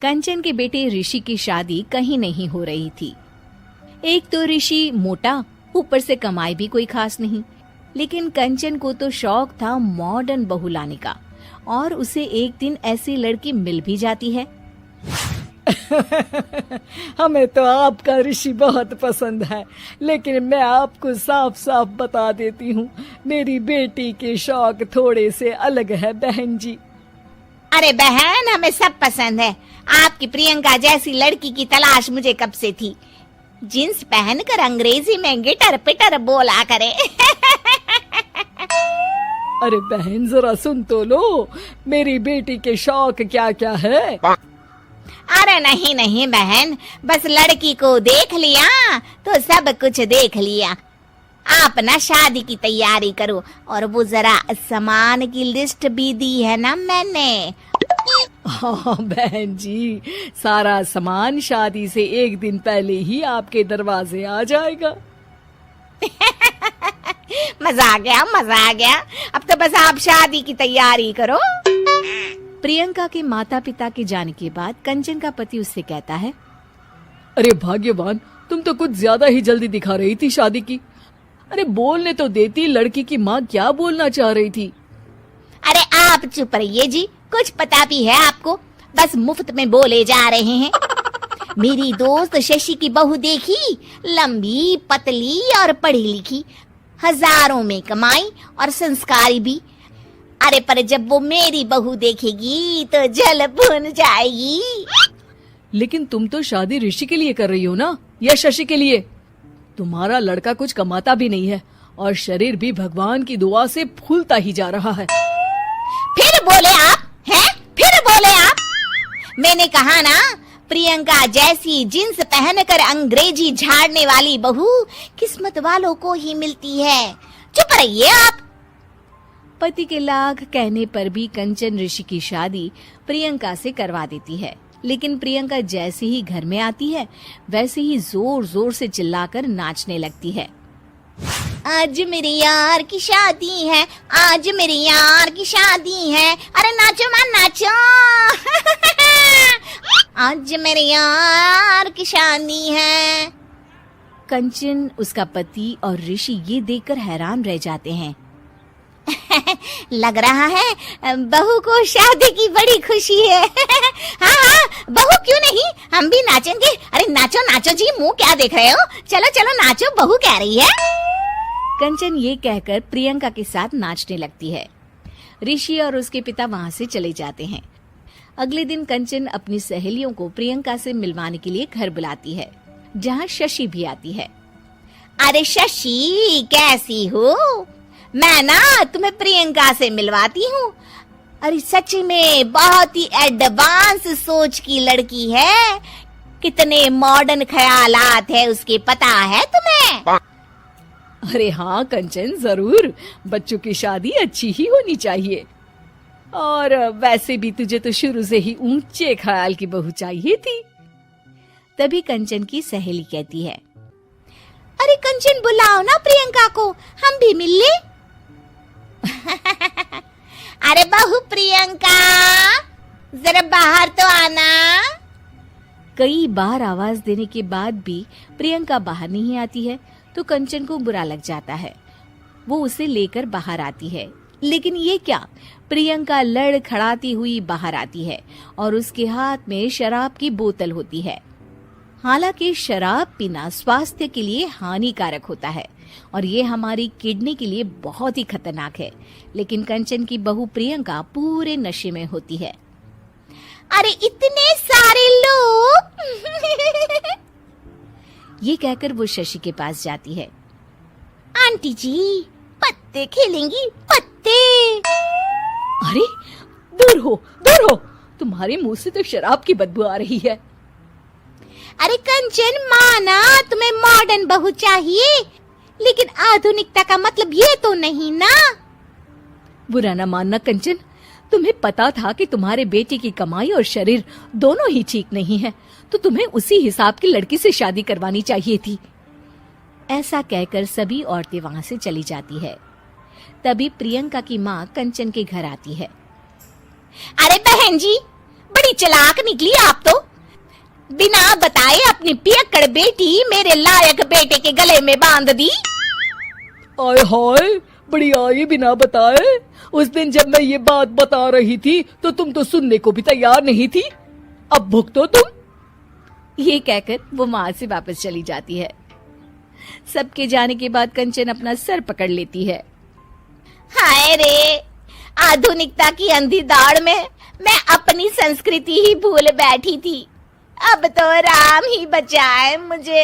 कंचन के बेटे ऋषि की शादी कहीं नहीं हो रही थी। एक तो ऋषि मोटा, ऊपर से कमाई भी कोई खास नहीं। लेकिन कंचन को तो शौक था मॉडर्न बहू लाने का, और उसे एक दिन ऐसी लड़की मिल भी जाती है। हमें तो आपका ऋषि बहुत पसंद है, लेकिन मैं आपको साफ साफ बता देती हूँ, मेरी बेटी के शौक थोड़े से अलग है बहन जी। अरे बहन, हमें सब पसंद है। आपकी प्रियंका जैसी लड़की की तलाश मुझे कब से थी। जींस पहनकर अंग्रेजी में गिटर पिटर बोला करे। अरे बहन, जरा सुन तो लो, मेरी बेटी के शौक क्या क्या है। अरे नहीं नहीं बहन, बस लड़की को देख लिया तो सब कुछ देख लिया। आप ना शादी की तैयारी करो, और वो जरा सामान की लिस्ट भी दी है ना मैंने। हाँ बहन जी, सारा सामान शादी से एक दिन पहले ही आपके दरवाजे आ जाएगा। मजा आ गया, मजा आ गया। अब तो बस आप शादी की तैयारी करो। प्रियंका के माता पिता के जाने के बाद कंचन का पति उससे कहता है, अरे भाग्यवान, तुम तो कुछ ज्यादा ही जल्दी दिखा रही थी शादी की। अरे बोलने तो देती, लड़की की माँ क्या बोलना चाह रही थी। अरे आप चुप रहिए जी, कुछ पता भी है आपको, बस मुफ्त में बोले जा रहे हैं। मेरी दोस्त शशि की बहू देखी, लंबी पतली और पढ़ी लिखी, हजारों में कमाई और संस्कारी भी। अरे पर जब वो मेरी बहू देखेगी तो जल भुन जाएगी। लेकिन तुम तो शादी ऋषि के लिए कर रही हो ना, या शशि के लिए? तुम्हारा लड़का कुछ कमाता भी नहीं है, और शरीर भी भगवान की दुआ से फूलता ही जा रहा है। फिर बोले आप हैं? फिर बोले आप? मैंने कहा ना, प्रियंका जैसी जींस पहनकर अंग्रेजी झाड़ने वाली बहू किस्मत वालों को ही मिलती है। चुप रहिए आप। पति के लाख कहने पर भी कंचन ऋषि की शादी प्रियंका से करवा देती है। लेकिन प्रियंका जैसे ही घर में आती है, वैसे ही जोर जोर से चिल्लाकर नाचने लगती है। आज मेरे यार की शादी है, आज मेरे यार की शादी है। अरे नाचो मां नाचो। आज मेरे यार की शादी है। कंचन, उसका पति और ऋषि ये देखकर हैरान रह जाते हैं। लग रहा है बहू को शादी की बड़ी खुशी है। हाँ हाँ, बहू क्यों नहीं, हम भी नाचेंगे। अरे नाचो नाचो जी, मुंह क्या देख रहे हो, चलो चलो नाचो, बहू कह रही है। कंचन ये कहकर प्रियंका के साथ नाचने लगती है। ऋषि और उसके पिता वहाँ से चले जाते हैं। अगले दिन कंचन अपनी सहेलियों को प्रियंका से मिलवाने के लिए घर बुलाती है, जहाँ शशि भी आती है। अरे शशि, कैसी हो? मैं ना तुम्हें प्रियंका से मिलवाती हूँ। अरे सच में बहुत ही एडवांस सोच की लड़की है। कितने मॉडर्न ख्यालात है उसके, पता है तुम्हें? अरे हाँ कंचन, जरूर। बच्चों की शादी अच्छी ही होनी चाहिए, और वैसे भी तुझे तो शुरू से ही ऊंचे ख्याल की बहू चाहिए थी। तभी कंचन की सहेली कहती है, अरे कंचन, बुलाओ ना प्रियंका को, हम भी मिल ले। अरे बहू प्रियंका, जरा बाहर तो आना। कई बार आवाज देने के बाद भी प्रियंका बाहर नहीं आती है, तो कंचन को बुरा लग जाता है। वो उसे लेकर बाहर आती है, लेकिन ये क्या, प्रियंका लड़खड़ाती हुई बाहर आती है और उसके हाथ में शराब की बोतल होती है। हालांकि शराब पीना स्वास्थ्य के लिए हानिकारक होता है, और ये हमारी किडनी के लिए बहुत ही खतरनाक है। लेकिन कंचन की बहू प्रियंका पूरे नशे में होती है। अरे इतने सारे लोग। ये कहकर वो शशि के पास जाती है। आंटी जी, पत्ते खेलेंगी, पत्ते। अरे दूर हो, दूर हो, तुम्हारे मुंह से तो शराब की बदबू आ रही है। अरे कंचन, माना तुम्हें मॉडर्न बहू चाहिए, लेकिन आधुनिकता का मतलब ये तो नहीं ना। बुरा न मानना कंचन, तुम्हें पता था कि तुम्हारे बेटे की कमाई और शरीर दोनों ही ठीक नहीं है, तो तुम्हें उसी हिसाब की लड़की से शादी करवानी चाहिए थी। ऐसा कहकर सभी औरतें वहां से चली जाती है। तभी प्रियंका की माँ कंचन के घर आती है। अरे बहन जी, बड़ी चालाक निकली आप तो। बिना बताए अपनी पियक्कड़ बेटी मेरे लायक बेटे के गले में बांध दी। आय हाय, बड़ी आई बिना बताए। उस दिन जब मैं ये बात बता रही थी तो तुम तो सुनने को भी तैयार नहीं थी। अब भुगतो तुम। ये कहकर वो वहां से वापस चली जाती है। सबके जाने के बाद कंचन अपना सर पकड़ लेती है। हाय रे, आधुनिकता की अंधी दौड़ में मैं अपनी संस्कृति ही भूल बैठी थी। अब तो राम ही बचाए मुझे।